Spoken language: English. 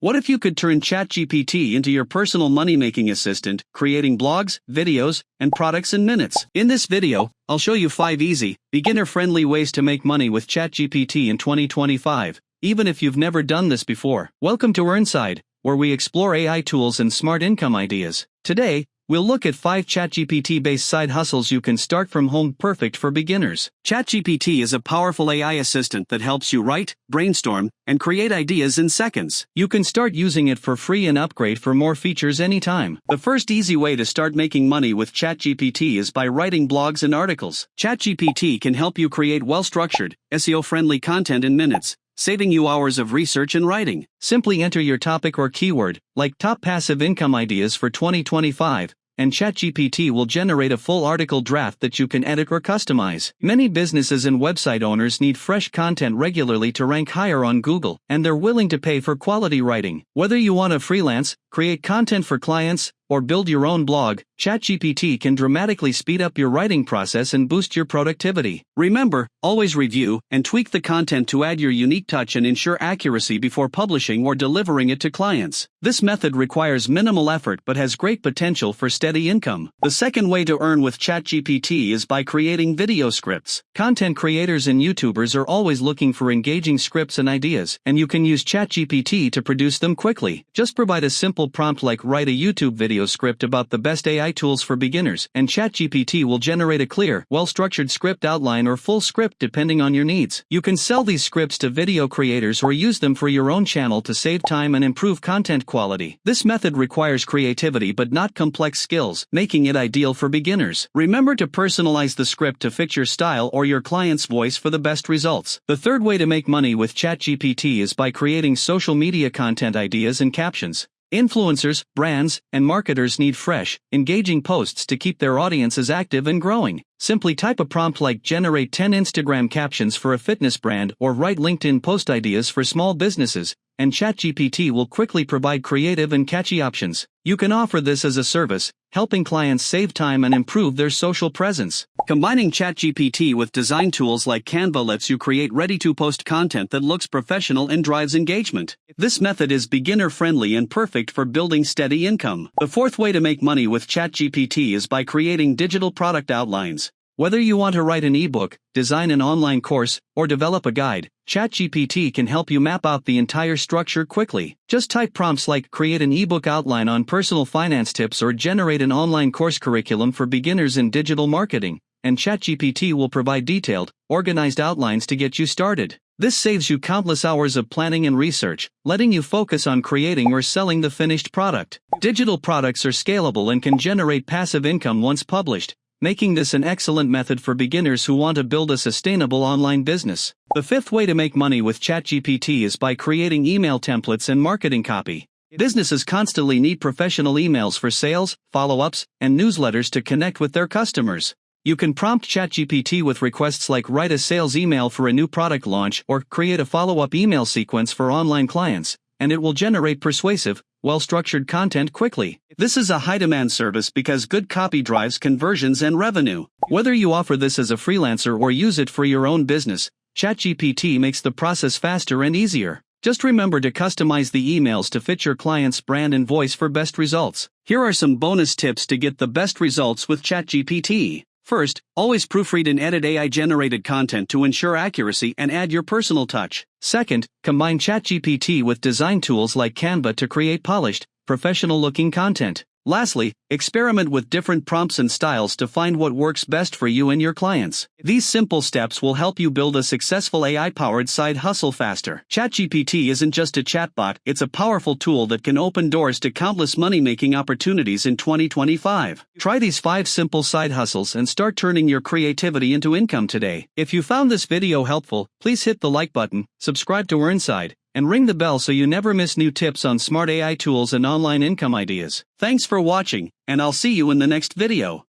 What if you could turn ChatGPT into your personal money-making assistant, creating blogs, videos, and products in minutes? In this video, I'll show you 5 easy, beginner-friendly ways to make money with ChatGPT in 2025, even if you've never done this before. Welcome to Earnside, where we explore AI tools and smart income ideas. Today, we'll look at 5 ChatGPT-based side hustles you can start from home, perfect for beginners. ChatGPT is a powerful AI assistant that helps you write, brainstorm, and create ideas in seconds. You can start using it for free and upgrade for more features anytime. The first easy way to start making money with ChatGPT is by writing blogs and articles. ChatGPT can help you create well-structured, SEO-friendly content in minutes, saving you hours of research and writing. Simply enter your topic or keyword, like top passive income ideas for 2025, and ChatGPT will generate a full article draft that you can edit or customize. Many businesses and website owners need fresh content regularly to rank higher on Google, and they're willing to pay for quality writing. Whether you want to freelance, create content for clients, or build your own blog, ChatGPT can dramatically speed up your writing process and boost your productivity. Remember, always review and tweak the content to add your unique touch and ensure accuracy before publishing or delivering it to clients. This method requires minimal effort but has great potential for steady income. The second way to earn with ChatGPT is by creating video scripts. Content creators and YouTubers are always looking for engaging scripts and ideas, and you can use ChatGPT to produce them quickly. Just provide a simple prompt like "write a YouTube video script about the best AI tools for beginners," and ChatGPT will generate a clear, well-structured script outline or full script depending on your needs. You can sell these scripts to video creators or use them for your own channel to save time and improve content quality. This method requires creativity but not complex skills, making it ideal for beginners. Remember to personalize the script to fit your style or your client's voice for the best results. The third way to make money with ChatGPT is by creating social media content ideas and captions. Influencers, brands, and marketers need fresh, engaging posts to keep their audiences active and growing. Simply type a prompt like "generate 10 Instagram captions for a fitness brand" or "write LinkedIn post ideas for small businesses," and ChatGPT will quickly provide creative and catchy options. You can offer this as a service, helping clients save time and improve their social presence. Combining ChatGPT with design tools like Canva lets you create ready-to-post content that looks professional and drives engagement. This method is beginner-friendly and perfect for building steady income. The fourth way to make money with ChatGPT is by creating digital product outlines. Whether you want to write an ebook, design an online course, or develop a guide, ChatGPT can help you map out the entire structure quickly. Just type prompts like "create an ebook outline on personal finance tips" or "generate an online course curriculum for beginners in digital marketing," and ChatGPT will provide detailed, organized outlines to get you started. This saves you countless hours of planning and research, letting you focus on creating or selling the finished product. Digital products are scalable and can generate passive income once published, making this an excellent method for beginners who want to build a sustainable online business. The fifth way to make money with ChatGPT is by creating email templates and marketing copy. Businesses constantly need professional emails for sales, follow-ups, and newsletters to connect with their customers. You can prompt ChatGPT with requests like "write a sales email for a new product launch" or "create a follow-up email sequence for online clients," and it will generate persuasive, well-structured content quickly. This is a high-demand service because good copy drives conversions and revenue. Whether you offer this as a freelancer or use it for your own business, ChatGPT makes the process faster and easier. Just remember to customize the emails to fit your client's brand and voice for best results. Here are some bonus tips to get the best results with ChatGPT. First, always proofread and edit AI-generated content to ensure accuracy and add your personal touch. Second, combine ChatGPT with design tools like Canva to create polished, professional-looking content. Lastly, experiment with different prompts and styles to find what works best for you and your clients. These simple steps will help you build a successful AI-powered side hustle faster. ChatGPT isn't just a chatbot, it's a powerful tool that can open doors to countless money-making opportunities in 2025. Try these 5 simple side hustles and start turning your creativity into income today. If you found this video helpful, please hit the like button, subscribe to Earnside, and ring the bell so you never miss new tips on smart AI tools and online income ideas. Thanks for watching, and I'll see you in the next video.